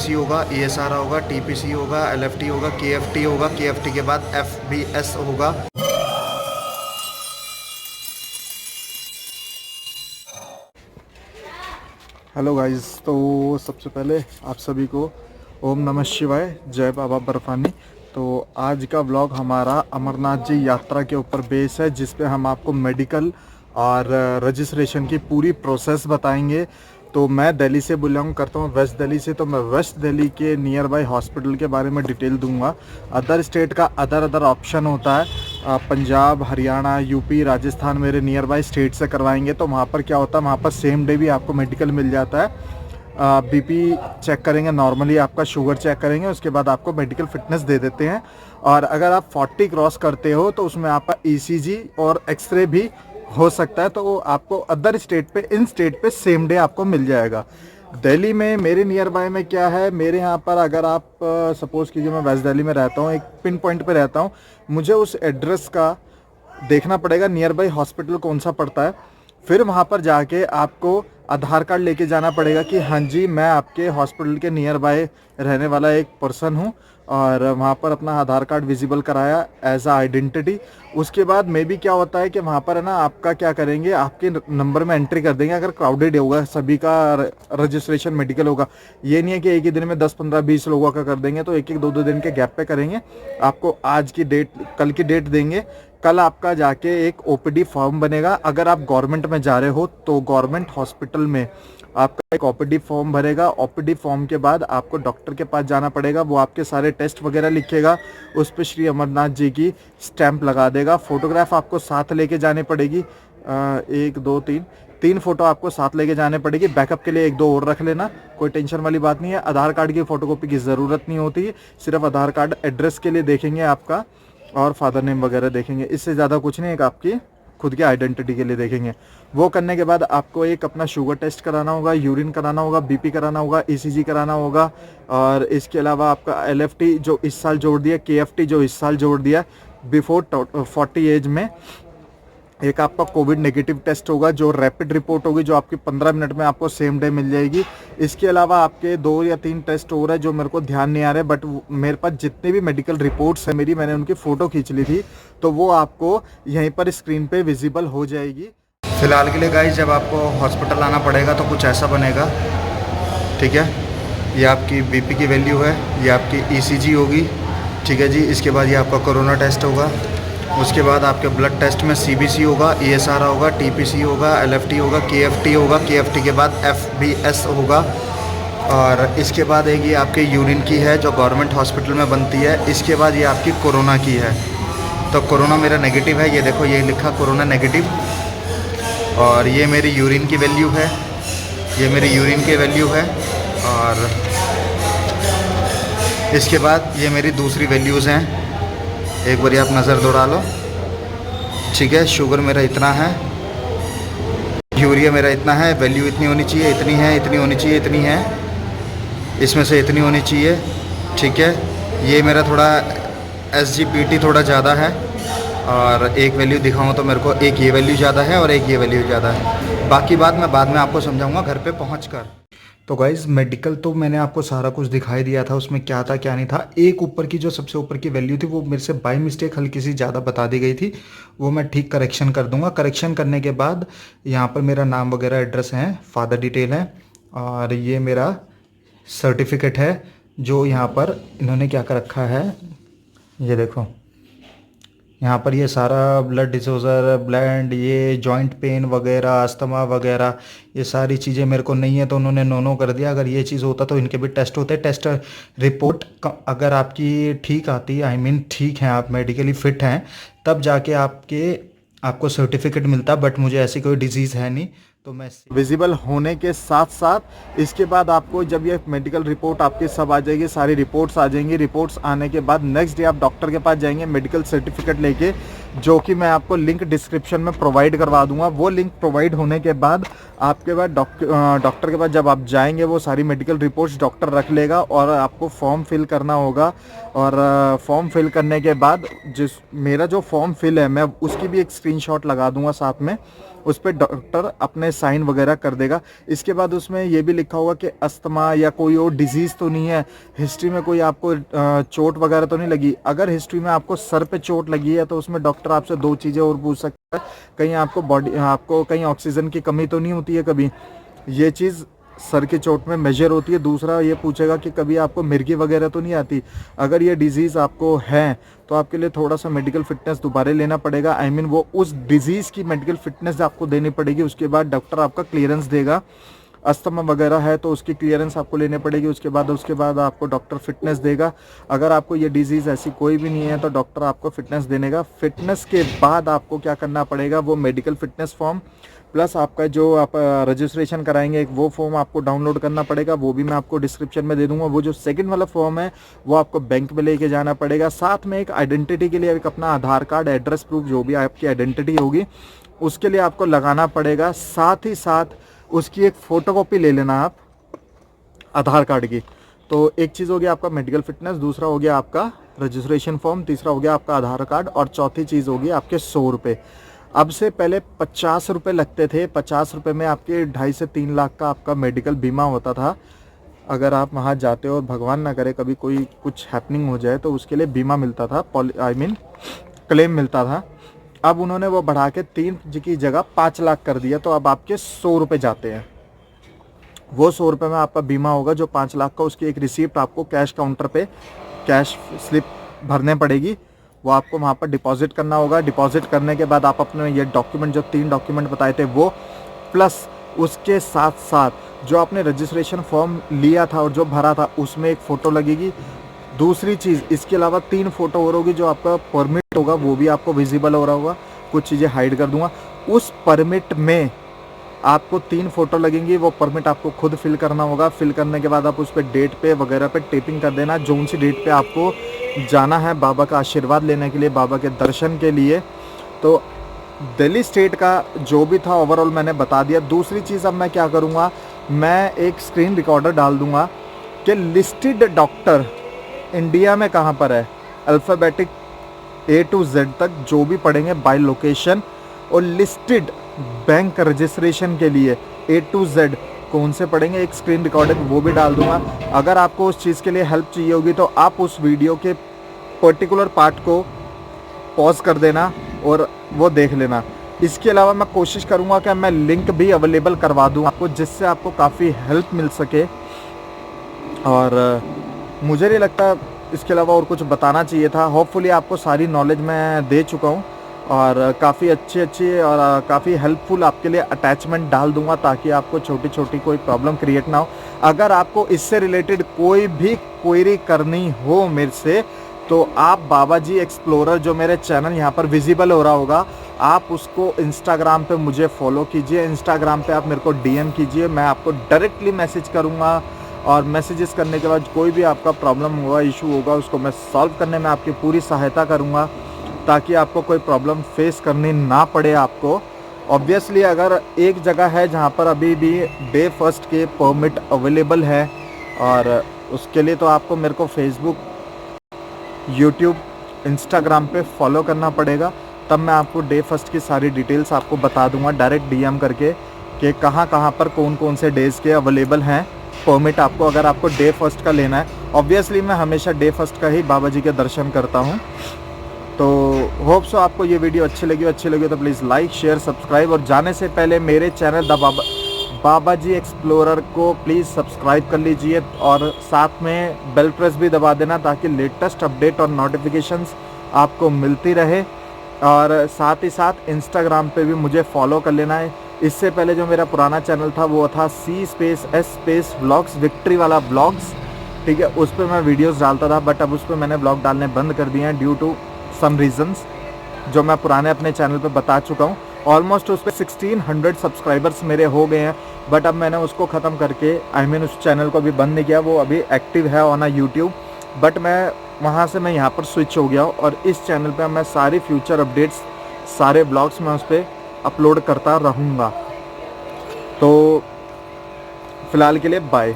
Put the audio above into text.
सी होगा, ESR होगा, TPC होगा, LFT होगा, KFT होगा, KFT के बाद FBS होगा। हेलो गाइस, तो सबसे पहले आप सभी को ओम नमः शिवाय, जय बाबा बर्फानी। तो आज का व्लॉग हमारा अमरनाथ जी यात्रा के ऊपर बेस है, जिस पे हम आपको मेडिकल और रजिस्ट्रेशन की पूरी प्रोसेस बताएंगे। तो मैं दिल्ली से बिलोंग करता हूँ, वेस्ट दिल्ली से, तो मैं वेस्ट दिल्ली के नियर बाय हॉस्पिटल के बारे में डिटेल दूंगा। अदर स्टेट का अदर ऑप्शन होता है, पंजाब, हरियाणा, यूपी, राजस्थान मेरे नियर बाय स्टेट से करवाएंगे। तो वहाँ पर क्या होता है, वहाँ पर सेम डे भी आपको मेडिकल मिल जाता है। बीपी चेक करेंगे, नॉर्मली आपका शुगर चेक करेंगे, उसके बाद आपको मेडिकल फिटनेस दे देते हैं। और अगर आप 40 क्रॉस करते हो तो उसमें आपका ECG और एक्सरे भी हो सकता है। तो आपको अदर स्टेट पे, इन स्टेट पे सेम डे आपको मिल जाएगा। दिल्ली में मेरे नियर बाय में क्या है, मेरे यहाँ पर अगर आप सपोज़ कीजिए मैं वेस्ट दिल्ली में रहता हूँ, एक पिन पॉइंट पे रहता हूँ, मुझे उस एड्रेस का देखना पड़ेगा नियर बाय हॉस्पिटल कौन सा पड़ता है। फिर वहाँ पर जाके आपको आधार कार्ड लेके जाना पड़ेगा कि हाँ जी, मैं आपके हॉस्पिटल के नियर बाय रहने वाला एक पर्सन हूँ, और वहाँ पर अपना आधार कार्ड विजिबल कराया एज आ आइडेंटिटी। उसके बाद मे बी क्या होता है कि वहाँ पर है ना, आपका क्या करेंगे, आपके नंबर में एंट्री कर देंगे। अगर क्राउडेड होगा, सभी का रजिस्ट्रेशन मेडिकल होगा, ये नहीं है कि एक ही दिन में 10, 15, 20 लोगों का कर देंगे, तो एक एक 2 दिन के गैप पे करेंगे। आपको आज की डेट, कल की डेट देंगे। कल आपका जाके एक OPD फॉर्म बनेगा। अगर आप गवर्नमेंट में जा रहे हो तो गवर्नमेंट हॉस्पिटल में आपका एक OPD फॉर्म भरेगा। OPD फॉर्म के बाद आपको डॉक्टर के पास जाना पड़ेगा, वो आपके सारे टेस्ट वगैरह लिखेगा, उस पर श्री अमरनाथ जी की स्टैंप लगा देगा। फोटोग्राफ आपको साथ लेके जानी पड़ेगी, 1 2 3 फोटो आपको साथ लेके जाने पड़ेगी। बैकअप के लिए 1 2 और रख लेना, कोई टेंशन वाली बात नहीं है। आधार कार्ड की फ़ोटोकॉपी की ज़रूरत नहीं होती, सिर्फ आधार कार्ड एड्रेस के लिए देखेंगे आपका, और फादर नेम वगैरह देखेंगे। इससे ज़्यादा कुछ नहीं, एक आपकी खुद की आइडेंटिटी के लिए देखेंगे। वो करने के बाद आपको एक अपना शुगर टेस्ट कराना होगा, यूरिन कराना होगा, BP कराना होगा, ECG कराना होगा, और इसके अलावा आपका LFT जो इस साल जोड़ दिया, KFT जो इस साल जोड़ दिया, बिफोर 40 एज में एक आपका कोविड नेगेटिव टेस्ट होगा, जो रैपिड रिपोर्ट होगी, जो आपकी 15 मिनट में आपको सेम डे मिल जाएगी। इसके अलावा आपके 2 या 3 टेस्ट हो रहे हैं जो मेरे को ध्यान नहीं आ रहे, बट मेरे पास जितने भी मेडिकल रिपोर्ट्स हैं मेरी, मैंने उनकी फ़ोटो खींच ली थी, तो वो आपको यहीं पर स्क्रीन पे विजिबल हो जाएगी। फ़िलहाल के लिए गाइस, जब आपको हॉस्पिटल आना पड़ेगा तो कुछ ऐसा बनेगा, ठीक है। ये आपकी BP की वैल्यू है, ये आपकी ECG होगी, ठीक है जी। इसके बाद ये आपका कोरोना टेस्ट होगा। उसके बाद आपके ब्लड टेस्ट में CBC होगा, ESR होगा, TPC होगा, LFT होगा, KFT होगा, KFT के बाद FBS होगा। और इसके बाद एक ये आपके यूरिन की है, जो गवर्नमेंट हॉस्पिटल में बनती है। इसके बाद ये आपकी कोरोना की है, तो कोरोना मेरा नेगेटिव है, ये देखो ये लिखा कोरोना नेगेटिव। और ये मेरी यूरिन की वैल्यू है, ये मेरी यूरिन की वैल्यू है। और इसके बाद ये मेरी दूसरी वैल्यूज़ हैं, एक बार आप नज़र दौड़ा लो, ठीक है। शुगर मेरा इतना है, यूरिया मेरा इतना है, वैल्यू इतनी होनी चाहिए, इतनी है, इतनी होनी चाहिए, इतनी है, इसमें से इतनी होनी चाहिए, ठीक है। ये मेरा थोड़ा SGPT थोड़ा ज़्यादा है, और एक वैल्यू दिखाऊँ तो मेरे को एक ये वैल्यू ज़्यादा है और एक ये वैल्यू ज़्यादा है। बाकी बात मैं बाद में आपको समझाऊँगा घर पे पहुँचकर। तो गाइज़, मेडिकल तो मैंने आपको सारा कुछ दिखाई दिया था, उसमें क्या था क्या नहीं था। एक ऊपर की, जो सबसे ऊपर की वैल्यू थी, वो मेरे से बाय मिस्टेक हल्की सी ज़्यादा बता दी गई थी, वो मैं ठीक करेक्शन कर दूंगा। करेक्शन करने के बाद यहाँ पर मेरा नाम वगैरह, एड्रेस है, फादर डिटेल है, और ये मेरा सर्टिफिकेट है, जो यहाँ पर इन्होंने क्या कर रखा है, ये देखो यहाँ पर ये सारा ब्लड डिसऑर्डर, ब्लड, ये जॉइंट पेन वगैरह, अस्थमा वगैरह, ये सारी चीज़ें मेरे को नहीं है, तो उन्होंने नो कर दिया। अगर ये चीज़ होता तो इनके भी टेस्ट होते। टेस्ट रिपोर्ट अगर आपकी ठीक आती, आई मीन ठीक है, आप मेडिकली फिट हैं, तब जाके आपको सर्टिफिकेट मिलता। बट मुझे ऐसी कोई डिजीज़ है नहीं, तो मैं विजिबल होने के साथ साथ इसके बाद आपको जब ये मेडिकल रिपोर्ट आपकी सब आ जाएगी, सारी रिपोर्ट्स आ जाएंगी। रिपोर्ट्स आने के बाद नेक्स्ट डे आप डॉक्टर के पास जाएंगे मेडिकल सर्टिफिकेट लेके, जो कि मैं आपको लिंक डिस्क्रिप्शन में प्रोवाइड करवा दूंगा। वो लिंक प्रोवाइड होने के बाद आपके बाद डॉक्टर के पास जब आप जाएंगे, वो सारी मेडिकल रिपोर्ट्स डॉक्टर रख लेगा, और आपको फॉर्म फिल करना होगा। और फॉर्म फिल करने के बाद मेरा जो फॉर्म फिल है, मैं उसकी भी एक स्क्रीनशॉट लगा दूंगा साथ में, उस पर डॉक्टर अपने साइन वगैरह कर देगा। इसके बाद उसमें ये भी लिखा होगा कि अस्थमा या कोई और डिजीज़ तो नहीं है, हिस्ट्री में कोई आपको चोट वगैरह तो नहीं लगी। अगर हिस्ट्री में आपको सर पे चोट लगी है तो उसमें डॉक्टर आपसे 2 चीज़ें और पूछ सकता है, कहीं आपको कहीं ऑक्सीजन की कमी तो नहीं होती है कभी, ये चीज़ सर की चोट में मेजर होती है। दूसरा ये पूछेगा कि कभी आपको मिर्गी वगैरह तो नहीं आती। अगर ये डिजीज़ आपको है तो आपके लिए थोड़ा सा मेडिकल फिटनेस दोबारा लेना पड़ेगा। वो उस डिजीज़ की मेडिकल फिटनेस आपको देनी पड़ेगी। उसके बाद डॉक्टर आपका क्लियरेंस देगा। अस्थमा वगैरह है तो उसकी क्लियरेंस आपको लेनी पड़ेगी। उसके बाद आपको डॉक्टर फिटनेस देगा। अगर आपको ये डिजीज़ ऐसी कोई भी नहीं है तो डॉक्टर आपको फिटनेस देने का। फिटनेस के बाद आपको क्या करना पड़ेगा, वो मेडिकल फिटनेस फॉर्म प्लस आपका जो आप रजिस्ट्रेशन कराएंगे वो फॉर्म आपको डाउनलोड करना पड़ेगा। वो भी मैं आपको डिस्क्रिप्शन में दे दूंगा। वो जो सेकंड वाला फॉर्म है वो आपको बैंक में लेके जाना पड़ेगा। साथ में एक आइडेंटिटी के लिए एक अपना आधार कार्ड, एड्रेस प्रूफ, जो भी आपकी आइडेंटिटी होगी उसके लिए आपको लगाना पड़ेगा। साथ ही साथ उसकी एक फ़ोटोकॉपी ले लेना आप आधार कार्ड की। तो एक चीज़ हो गया आपका मेडिकल फिटनेस, दूसरा हो गया आपका रजिस्ट्रेशन फॉर्म, तीसरा हो गया आपका आधार कार्ड और चौथी चीज़ होगी आपके 100 रुपये। अब से पहले 50 रुपये लगते थे। 50 रुपये में आपके 2.5 से 3 लाख का आपका मेडिकल बीमा होता था। अगर आप वहाँ जाते हो और भगवान ना करे कभी कोई कुछ हैपनिंग हो जाए तो उसके लिए बीमा मिलता था, क्लेम मिलता था। अब उन्होंने वो बढ़ा के 3 की जगह 5 लाख कर दिया। तो अब आपके 100 रुपये जाते हैं। वो 100 रुपये में आपका बीमा होगा जो 5 लाख का। उसकी एक रिसिप्ट आपको कैश काउंटर पे कैश स्लिप भरने पड़ेगी, वो आपको वहाँ पर डिपॉजिट करना होगा। डिपॉजिट करने के बाद आप अपने ये डॉक्यूमेंट, जो 3 डॉक्यूमेंट बताए थे वो, प्लस उसके साथ साथ जो आपने रजिस्ट्रेशन फॉर्म लिया था और जो भरा था उसमें एक फ़ोटो लगेगी। दूसरी चीज़, इसके अलावा 3 फ़ोटो और होगी। जो आपका परमिट होगा वो भी आपको विजिबल हो रहा होगा। कुछ चीज़ें हाइड कर दूंगा। उस परमिट में आपको 3 फ़ोटो लगेंगी। वो परमिट आपको खुद फिल करना होगा। फिल करने के बाद आप उस पर डेट पे वगैरह पे टेपिंग कर देना। जो उनसी डेट पे आपको जाना है बाबा का आशीर्वाद लेने के लिए, बाबा के दर्शन के लिए। तो दिल्ली स्टेट का जो भी था ओवरऑल मैंने बता दिया। दूसरी चीज़ अब मैं क्या करूँगा, मैं एक स्क्रीन रिकॉर्डर डाल दूँगा कि लिस्टेड डॉक्टर इंडिया में कहाँ पर है, अल्फ़ाबेटिक A to Z तक जो भी पढ़ेंगे बाय लोकेशन, और लिस्टेड बैंक रजिस्ट्रेशन के लिए A to Z कौन से पढ़ेंगे, एक स्क्रीन रिकॉर्डिंग वो भी डाल दूंगा। अगर आपको उस चीज़ के लिए हेल्प चाहिए होगी तो आप उस वीडियो के पर्टिकुलर पार्ट को पॉज कर देना और वो देख लेना। इसके अलावा मैं कोशिश करूंगा कि मैं लिंक भी अवेलेबल करवा दूं आपको, जिससे आपको काफ़ी हेल्प मिल सके। और मुझे नहीं लगता इसके अलावा और कुछ बताना चाहिए था। होपफुली आपको सारी नॉलेज मैं दे चुका हूँ और काफ़ी अच्छी और काफ़ी हेल्पफुल आपके लिए अटैचमेंट डाल दूंगा ताकि आपको छोटी छोटी कोई प्रॉब्लम क्रिएट ना हो। अगर आपको इससे रिलेटेड कोई भी क्वेरी करनी हो मेरे से तो आप बाबा जी एक्सप्लोरर, जो मेरे चैनल यहाँ पर विजिबल हो रहा होगा, आप उसको इंस्टाग्राम पे मुझे फॉलो कीजिए। इंस्टाग्राम पे आप मेरे को DM कीजिए, मैं आपको डायरेक्टली मैसेज करूँगा। और मैसेजेस करने के बाद कोई भी आपका प्रॉब्लम होगा, इशू होगा, उसको मैं सॉल्व करने में आपकी पूरी सहायता करूँगा ताकि आपको कोई प्रॉब्लम फेस करनी ना पड़े आपको। ऑब्वियसली अगर एक जगह है जहाँ पर अभी भी डे फर्स्ट के परमिट अवेलेबल है, और उसके लिए तो आपको मेरे को फेसबुक, यूट्यूब, इंस्टाग्राम पे फॉलो करना पड़ेगा। तब मैं आपको डे फर्स्ट की सारी डिटेल्स आपको बता दूंगा डायरेक्ट DM करके कि कहाँ पर कौन से डेज़ के अवेलेबल हैं परमिट आपको, अगर आपको डे फर्स्ट का लेना है। ऑब्वियसली मैं हमेशा डे फर्स्ट का ही बाबा जी के दर्शन करता हूँ। तो होप सो आपको ये वीडियो अच्छी लगी तो प्लीज़ लाइक, शेयर, सब्सक्राइब। और जाने से पहले मेरे चैनल बाबा जी एक्सप्लोरर को प्लीज़ सब्सक्राइब कर लीजिए और साथ में बेल प्रेस भी दबा देना ताकि लेटेस्ट अपडेट और नोटिफिकेशंस आपको मिलती रहे। और साथ ही साथ इंस्टाग्राम पे भी मुझे फॉलो कर लेना है। इससे पहले जो मेरा पुराना चैनल था वो था C_S व्लॉग्स, विक्ट्री वाला व्लॉग्स, ठीक है। उस पर मैं वीडियोस डालता था, बट अब उस पर मैंने व्लॉग डालने बंद कर दिए हैं ड्यू टू सम रीजंस जो मैं पुराने अपने चैनल पे बता चुका हूँ। ऑलमोस्ट उस पर 1600 सब्सक्राइबर्स मेरे हो गए हैं, बट अब मैंने उसको ख़त्म करके उस चैनल को अभी बंद नहीं किया। वो अभी एक्टिव है ऑन यूट्यूब, बट मैं वहाँ से मैं यहाँ पर स्विच हो गया हूँ और इस चैनल पे मैं सारी फ्यूचर अपडेट्स, सारे ब्लॉग्स मैं उस पर अपलोड करता रहूँगा। तो फ़िलहाल के लिए बाय।